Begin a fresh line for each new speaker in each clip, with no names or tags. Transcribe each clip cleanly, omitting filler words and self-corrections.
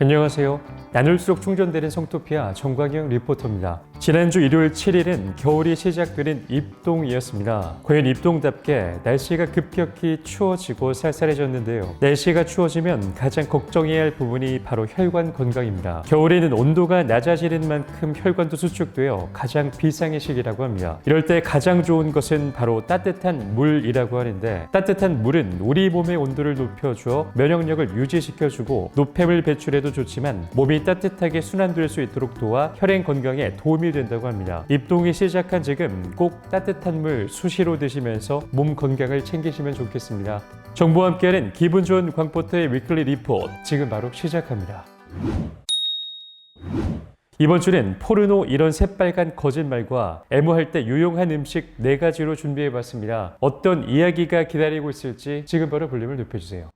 안녕하세요. 나눌수록 충전되는 성토피아 정광영 리포터입니다. 지난주 일요일 7일은 겨울이 시작되는 입동이었습니다. 과연 입동답게 날씨가 급격히 추워지고 쌀쌀해졌는데요. 날씨가 추워지면 가장 걱정해야 할 부분이 바로 혈관 건강입니다. 겨울에는 온도가 낮아지는 만큼 혈관도 수축되어 가장 비상의 시기라고 합니다. 이럴 때 가장 좋은 것은 바로 따뜻한 물이라고 하는데, 따뜻한 물은 우리 몸의 온도를 높여주어 면역력을 유지시켜주고 노폐물 배출에도 좋지만 몸이 따뜻하게 순환될 수 있도록 도와 혈행 건강에 도움이 된다고 합니다. 입동이 시작한 지금 꼭 따뜻한 물 수시로 드시면서 몸 건강을 챙기시면 좋겠습니다. 정보와 함께하는 기분 좋은 광포터의 위클리 리포트, 지금 바로 시작합니다. 이번 주는 포르노 이런 새빨간 거짓말과 애무할 때 유용한 음식 4가지로 준비해봤습니다. 어떤 이야기가 기다리고 있을지 지금 바로 볼륨을 높여주세요.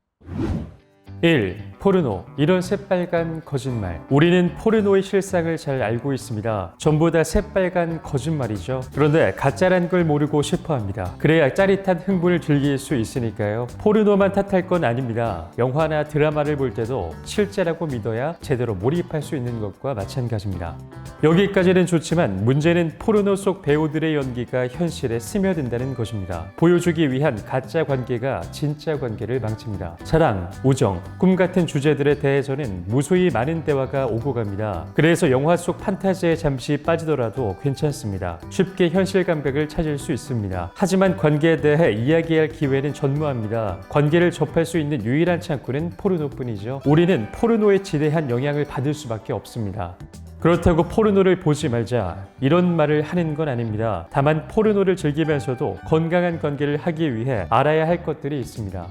1. 포르노 이런 새빨간 거짓말. 우리는 포르노의 실상을 잘 알고 있습니다. 전부 다 새빨간 거짓말이죠. 그런데 가짜란 걸 모르고 싶어합니다. 그래야 짜릿한 흥분을 즐길 수 있으니까요. 포르노만 탓할 건 아닙니다. 영화나 드라마를 볼 때도 실제라고 믿어야 제대로 몰입할 수 있는 것과 마찬가지입니다. 여기까지는 좋지만 문제는 포르노 속 배우들의 연기가 현실에 스며든다는 것입니다. 보여주기 위한 가짜 관계가 진짜 관계를 망칩니다. 사랑, 우정, 꿈 같은 주제들에 대해서는 무수히 많은 대화가 오고 갑니다. 그래서 영화 속 판타지에 잠시 빠지더라도 괜찮습니다. 쉽게 현실 감각을 찾을 수 있습니다. 하지만 관계에 대해 이야기할 기회는 전무합니다. 관계를 접할 수 있는 유일한 창구는 포르노뿐이죠. 우리는 포르노에 지대한 영향을 받을 수밖에 없습니다. 그렇다고 포르노를 보지 말자 이런 말을 하는 건 아닙니다. 다만 포르노를 즐기면서도 건강한 관계를 하기 위해 알아야 할 것들이 있습니다.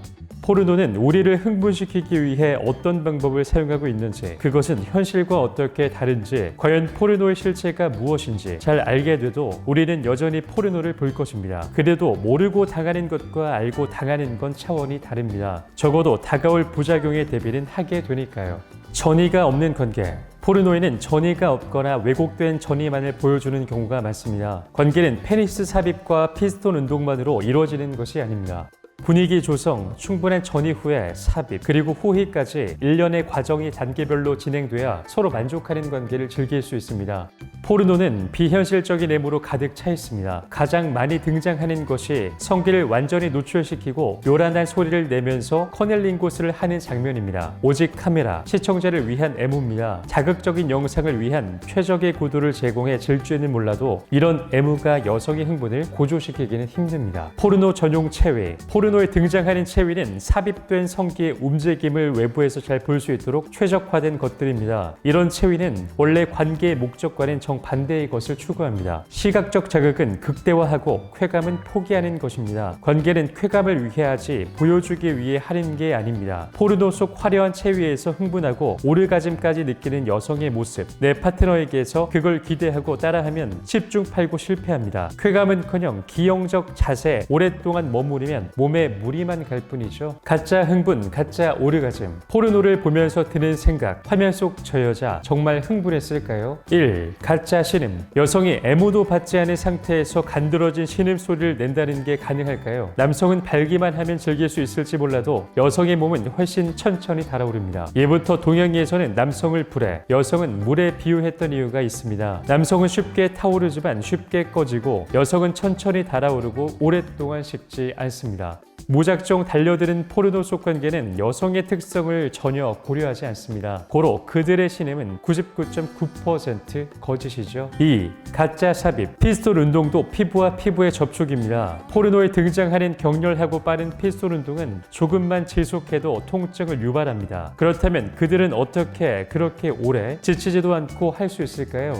포르노는 우리를 흥분시키기 위해 어떤 방법을 사용하고 있는지, 그것은 현실과 어떻게 다른지, 과연 포르노의 실체가 무엇인지 잘 알게 돼도 우리는 여전히 포르노를 볼 것입니다. 그래도 모르고 당하는 것과 알고 당하는 건 차원이 다릅니다. 적어도 다가올 부작용의 대비는 하게 되니까요. 전이가 없는 관계. 포르노에는 전이가 없거나 왜곡된 전이만을 보여주는 경우가 많습니다. 관계는 페니스 삽입과 피스톤 운동만으로 이루어지는 것이 아닙니다. 분위기 조성, 충분한 전이 후에 삽입, 그리고 호의까지 일련의 과정이 단계별로 진행돼야 서로 만족하는 관계를 즐길 수 있습니다. 포르노는 비현실적인 애무로 가득 차 있습니다. 가장 많이 등장하는 것이 성기를 완전히 노출시키고 요란한 소리를 내면서 커넬링굿을 하는 장면입니다. 오직 카메라, 시청자를 위한 애무입니다. 자극적인 영상을 위한 최적의 구도를 제공해 질주에는 몰라도 이런 애무가 여성의 흥분을 고조시키기는 힘듭니다. 포르노 전용 체위. 포르노에 등장하는 체위는 삽입된 성기의 움직임을 외부에서 잘 볼 수 있도록 최적화된 것들입니다. 이런 체위는 원래 관계의 목적과는 정반대의 것을 추구합니다. 시각적 자극은 극대화하고 쾌감은 포기하는 것입니다. 관계는 쾌감을 위해 하지 보여주기 위해 하는 게 아닙니다. 포르노 속 화려한 체위에서 흥분하고 오르가즘까지 느끼는 여성의 모습, 내 파트너에게서 그걸 기대하고 따라하면 10중 8구 실패합니다. 쾌감은커녕 기형적 자세 오랫동안 머무르면 몸에 무리만 갈 뿐이죠. 가짜 흥분, 가짜 오르가즘. 포르노를 보면서 드는 생각, 화면 속 저 여자 정말 흥분했을까요? 1. 가짜 신음. 여성이 애무도 받지 않은 상태에서 간드러진 신음소리를 낸다는 게 가능할까요? 남성은 발기만 하면 즐길 수 있을지 몰라도 여성의 몸은 훨씬 천천히 달아오릅니다. 예부터 동양에서는 남성을 불에, 여성은 물에 비유했던 이유가 있습니다. 남성은 쉽게 타오르지만 쉽게 꺼지고, 여성은 천천히 달아오르고 오랫동안 식지 않습니다. 무작정 달려드는 포르노 속 관계는 여성의 특성을 전혀 고려하지 않습니다. 고로 그들의 신음은 99.9% 거짓이죠. 2. 가짜 삽입. 피스톨 운동도 피부와 피부의 접촉입니다. 포르노에 등장하는 격렬하고 빠른 피스톨 운동은 조금만 지속해도 통증을 유발합니다. 그렇다면 그들은 어떻게 그렇게 오래 지치지도 않고 할 수 있을까요?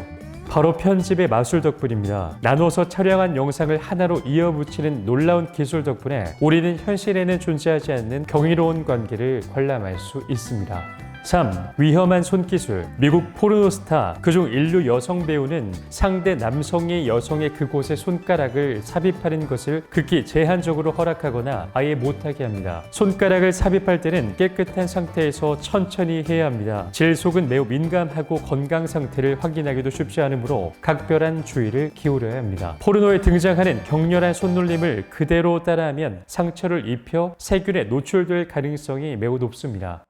바로 편집의 마술 덕분입니다. 나눠서 촬영한 영상을 하나로 이어붙이는 놀라운 기술 덕분에 우리는 현실에는 존재하지 않는 경이로운 관계를 관람할 수 있습니다. 3. 위험한 손기술. 미국 포르노 스타, 그중 인류 여성 배우는 상대 남성이 여성의 그곳에 손가락을 삽입하는 것을 극히 제한적으로 허락하거나 아예 못하게 합니다. 손가락을 삽입할 때는 깨끗한 상태에서 천천히 해야 합니다. 질속은 매우 민감하고 건강 상태를 확인하기도 쉽지 않으므로 각별한 주의를 기울여야 합니다. 포르노에 등장하는 격렬한 손놀림을 그대로 따라하면 상처를 입혀 세균에 노출될 가능성이 매우 높습니다.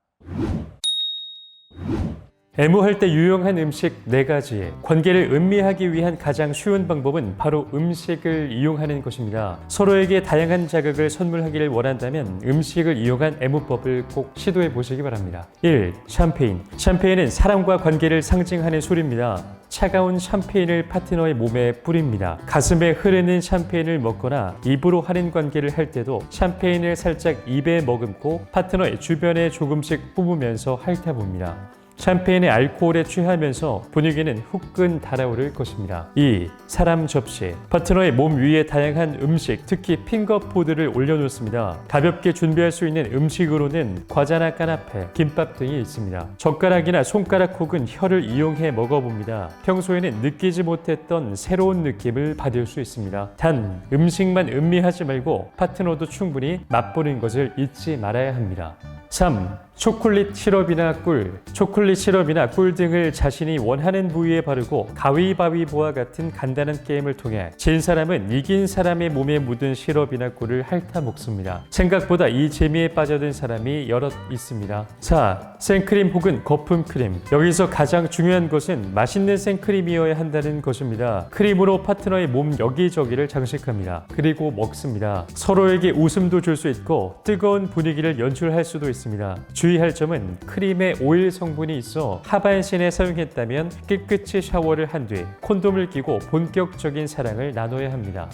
애무할 때 유용한 음식 4가지. 관계를 음미하기 위한 가장 쉬운 방법은 바로 음식을 이용하는 것입니다. 서로에게 다양한 자극을 선물하기를 원한다면 음식을 이용한 애무법을 꼭 시도해 보시기 바랍니다. 1. 샴페인. 샴페인은 사랑과 관계를 상징하는 술입니다. 차가운 샴페인을 파트너의 몸에 뿌립니다. 가슴에 흐르는 샴페인을 먹거나 입으로 하는 관계를 할 때도 샴페인을 살짝 입에 머금고 파트너의 주변에 조금씩 뿜으면서 핥아봅니다. 샴페인의 알코올에 취하면서 분위기는 후끈 달아오를 것입니다. 2. 사람 접시. 파트너의 몸 위에 다양한 음식, 특히 핑거푸드를 올려놓습니다. 가볍게 준비할 수 있는 음식으로는 과자나 까나페, 김밥 등이 있습니다. 젓가락이나 손가락 혹은 혀를 이용해 먹어봅니다. 평소에는 느끼지 못했던 새로운 느낌을 받을 수 있습니다. 단, 음식만 음미하지 말고 파트너도 충분히 맛보는 것을 잊지 말아야 합니다. 3. 초콜릿 시럽이나 꿀. 초콜릿 시럽이나 꿀 등을 자신이 원하는 부위에 바르고 가위바위보와 같은 간단한 게임을 통해 진 사람은 이긴 사람의 몸에 묻은 시럽이나 꿀을 핥아 먹습니다. 생각보다 이 재미에 빠져든 사람이 여럿 있습니다. 4. 생크림 혹은 거품 크림. 여기서 가장 중요한 것은 맛있는 생크림이어야 한다는 것입니다. 크림으로 파트너의 몸 여기저기를 장식합니다. 그리고 먹습니다. 서로에게 웃음도 줄 수 있고 뜨거운 분위기를 연출할 수도 있습니다. 주의할 점은 크림에 오일 성분이 있어 하반신에 사용했다면 깨끗이 샤워를 한 뒤 콘돔을 끼고 본격적인 사랑을 나눠야 합니다.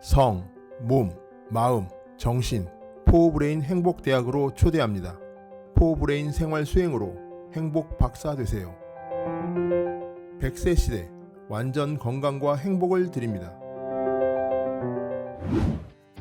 성, 몸, 마음, 정신, 포브레인 행복대학으로 초대합니다. 포브레인 생활 수행으로 행복 박사 되세요. 100세 시대 완전 건강과 행복을 드립니다.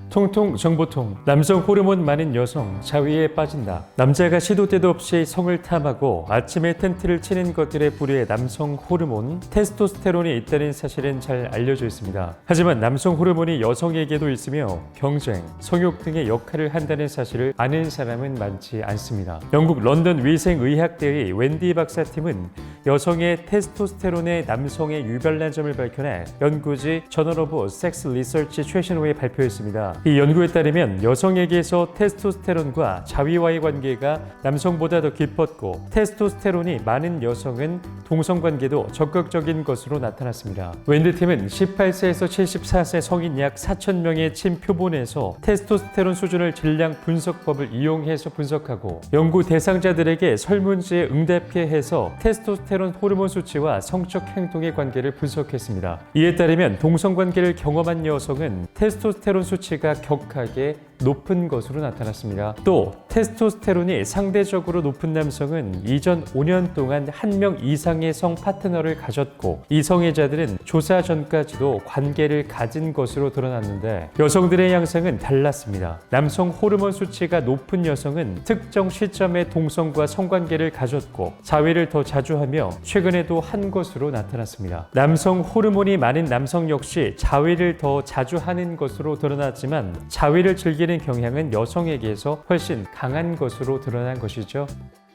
통통 정보통. 남성 호르몬 많은 여성 자위에 빠진다. 남자가 시도 때도 없이 성을 탐하고 아침에 텐트를 치는 것들의 부류에 남성 호르몬 테스토스테론이 있다는 사실은 잘 알려져 있습니다. 하지만 남성 호르몬이 여성에게도 있으며 경쟁, 성욕 등의 역할을 한다는 사실을 아는 사람은 많지 않습니다. 영국 런던 위생의학대의 웬디 박사팀은 여성의 테스토스테론의 남성의 유별난 점을 밝혀내 연구지 저널 오브 섹스 리서치 최신호에 발표했습니다. 이 연구에 따르면 여성에게서 테스토스테론과 자위와의 관계가 남성보다 더 깊었고 테스토스테론이 많은 여성은 동성관계도 적극적인 것으로 나타났습니다. 웬드팀은 18세에서 74세 성인 약 4,000명의 침 표본에서 테스토스테론 수준을 질량 분석법을 이용해서 분석하고 연구 대상자들에게 설문지에 응답게 해서 테스토스테론 호르몬 수치와 성적 행동의 관계를 분석했습니다. 이에 따르면 동성관계를 경험한 여성은 테스토스테론 수치가 격하게 높은 것으로 나타났습니다. 또 테스토스테론이 상대적으로 높은 남성은 이전 5년 동안 한 명 이상의 성 파트너를 가졌고 이 성애자들은 조사 전까지도 관계를 가진 것으로 드러났는데 여성들의 양상은 달랐습니다. 남성 호르몬 수치가 높은 여성은 특정 시점에 동성과 성관계를 가졌고 자위를 더 자주 하며 최근에도 한 것으로 나타났습니다. 남성 호르몬이 많은 남성 역시 자위를 더 자주 하는 것으로 드러났지만 자위를 즐기는 경향은 여성에게서 훨씬 강한 것으로 드러난 것이죠.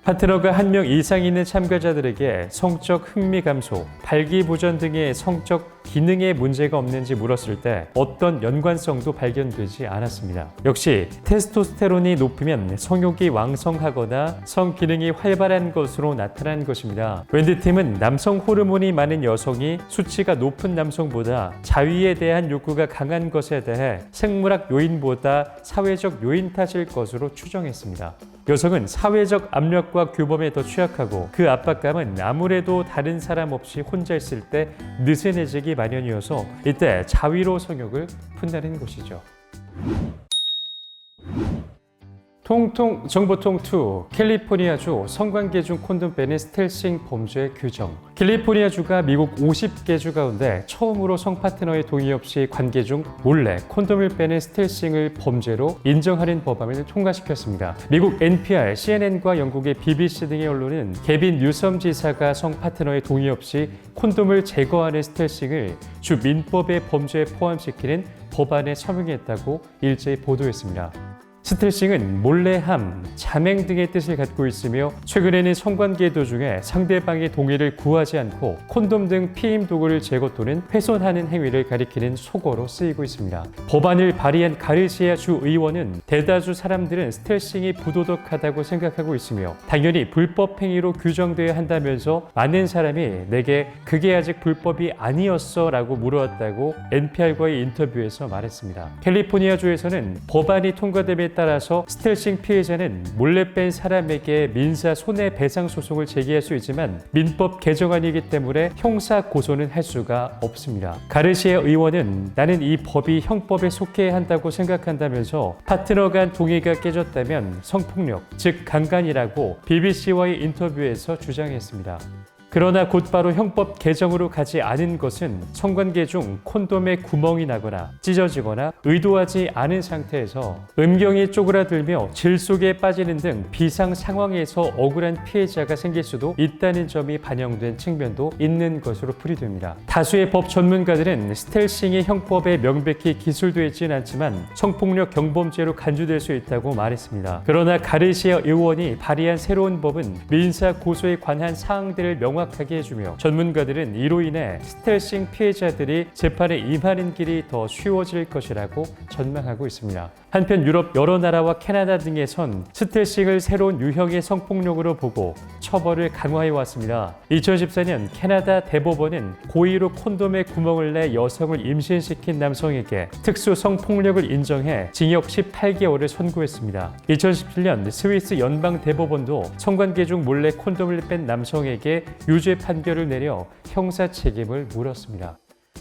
파트너가 한 명 이상 있는 참가자들에게 성적 흥미 감소, 발기부전 등의 성적 기능에 문제가 없는지 물었을 때 어떤 연관성도 발견되지 않았습니다. 역시 테스토스테론이 높으면 성욕이 왕성하거나 성 기능이 활발한 것으로 나타난 것입니다. 웬드팀은 남성 호르몬이 많은 여성이 수치가 높은 남성보다 자위에 대한 욕구가 강한 것에 대해 생물학 요인보다 사회적 요인 탓일 것으로 추정했습니다. 여성은 사회적 압력과 규범에 더 취약하고 그 압박감은 아무래도 다른 사람 없이 혼자 있을 때 느슨해지기 마련이어서 이때 자위로 성욕을 푼다는 것이죠. 통통 정보통 2. 캘리포니아주 성관계 중 콘돔 빼는 스텔싱 범죄 규정. 캘리포니아주가 미국 50개 주 가운데 처음으로 성 파트너의 동의 없이 관계 중 몰래 콘돔을 빼는 스텔싱을 범죄로 인정하는 법안을 통과시켰습니다. 미국 NPR, CNN과 영국의 BBC 등의 언론은 개빈 뉴섬 지사가 성 파트너의 동의 없이 콘돔을 제거하는 스텔싱을 주 민법의 범죄에 포함시키는 법안에 서명했다고 일제히 보도했습니다. 스텔싱은 몰래함, 자맹 등의 뜻을 갖고 있으며 최근에는 성관계 도중에 상대방의 동의를 구하지 않고 콘돔 등 피임 도구를 제거 또는 훼손하는 행위를 가리키는 속어로 쓰이고 있습니다. 법안을 발의한 가르시아 주 의원은 대다수 사람들은 스텔싱이 부도덕하다고 생각하고 있으며 당연히 불법 행위로 규정되어야 한다면서 많은 사람이 내게 그게 아직 불법이 아니었어 라고 물어왔다고 NPR과의 인터뷰에서 말했습니다. 캘리포니아주에서는 법안이 통과됨에 따라서 스텔싱 피해자는 몰래 뺀 사람에게 민사 손해배상 소송을 제기할 수 있지만 민법 개정안이기 때문에 형사 고소는 할 수가 없습니다. 가르시아 의원은 나는 이 법이 형법에 속해야 한다고 생각한다면서 파트너 간 동의가 깨졌다면 성폭력, 즉 강간이라고 BBC와의 인터뷰에서 주장했습니다. 그러나 곧바로 형법 개정으로 가지 않은 것은 성관계 중 콘돔에 구멍이 나거나 찢어지거나 의도하지 않은 상태에서 음경이 쪼그라들며 질 속에 빠지는 등 비상 상황에서 억울한 피해자가 생길 수도 있다는 점이 반영된 측면도 있는 것으로 풀이됩니다. 다수의 법 전문가들은 스텔싱이 형법에 명백히 기술되어 있지는 않지만 성폭력 경범죄로 간주될 수 있다고 말했습니다. 그러나 가르시아 의원이 발의한 새로운 법은 민사 고소에 관한 사항들을 명확하게 해주며 전문가들은 이로 인해 스텔싱 피해자들이 재판에 임하는 길이 더 쉬워질 것이라고 전망하고 있습니다. 한편 유럽 여러 나라와 캐나다 등에선 스텔싱을 새로운 유형의 성폭력으로 보고 처벌을 강화해 왔습니다. 2014년 캐나다 대법원은 고의로 콘돔에 구멍을 내 여성을 임신시킨 남성에게 특수 성폭력을 인정해 징역 18개월을 선고했습니다. 2017년 스위스 연방 대법원도 성관계 중 몰래 콘돔을 뺀 남성에게 유죄 판결을 내려 형사 책임을 물었습니다.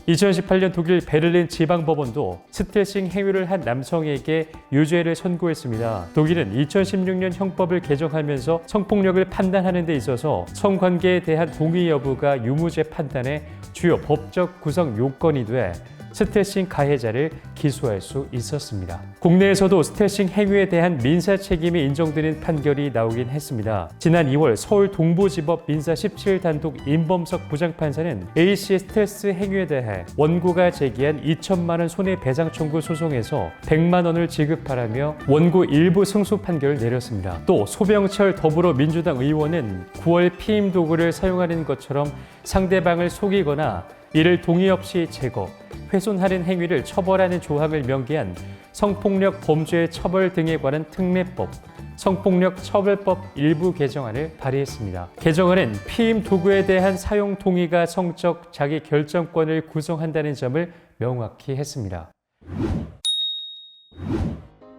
2018년 독일 베를린 지방법원도 스텔싱 행위를 한 남성에게 유죄를 선고했습니다. 독일은 2016년 형법을 개정하면서 성폭력을 판단하는 데 있어서 성관계에 대한 동의 여부가 유무죄 판단의 주요 법적 구성 요건이 돼 스텔싱 가해자를 기소할 수 있었습니다. 국내에서도 스텔싱 행위에 대한 민사 책임이 인정되는 판결이 나오긴 했습니다. 지난 2월 서울 동부지법 민사 17 단독 임범석 부장판사는 A씨의 스텔스 행위에 대해 원고가 제기한 2천만 원 손해배상 청구 소송에서 100만 원을 지급하라며 원고 일부 승소 판결을 내렸습니다. 또 소병철 더불어민주당 의원은 9월 피임 도구를 사용하는 것처럼 상대방을 속이거나 이를 동의 없이 제거, 훼손하는 행위를 처벌하는 조항을 명기한 성폭력 범죄 처벌 등에 관한 특례법, 성폭력 처벌법 일부 개정안을 발의했습니다. 개정안은 피임 도구에 대한 사용 동의가 성적 자기 결정권을 구성한다는 점을 명확히 했습니다.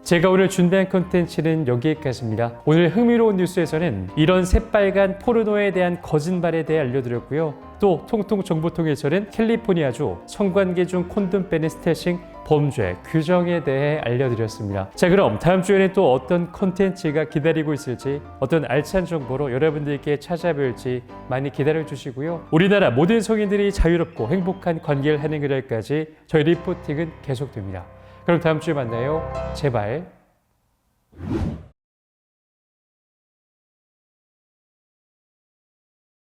제가 오늘 준비한 콘텐츠는 여기까지입니다. 오늘 흥미로운 뉴스에서는 이런 새빨간 포르노에 대한 거짓말에 대해 알려드렸고요. 또 통통 정보통에서는 캘리포니아주 성관계 중 콘돔 빼는 스텔싱 범죄 규정에 대해 알려드렸습니다. 자, 그럼 다음 주에는 또 어떤 콘텐츠가 기다리고 있을지, 어떤 알찬 정보로 여러분들께 찾아뵐지 많이 기다려주시고요. 우리나라 모든 성인들이 자유롭고 행복한 관계를 하는 그날까지 저희 리포팅은 계속됩니다. 그럼 다음 주에 만나요. 제발.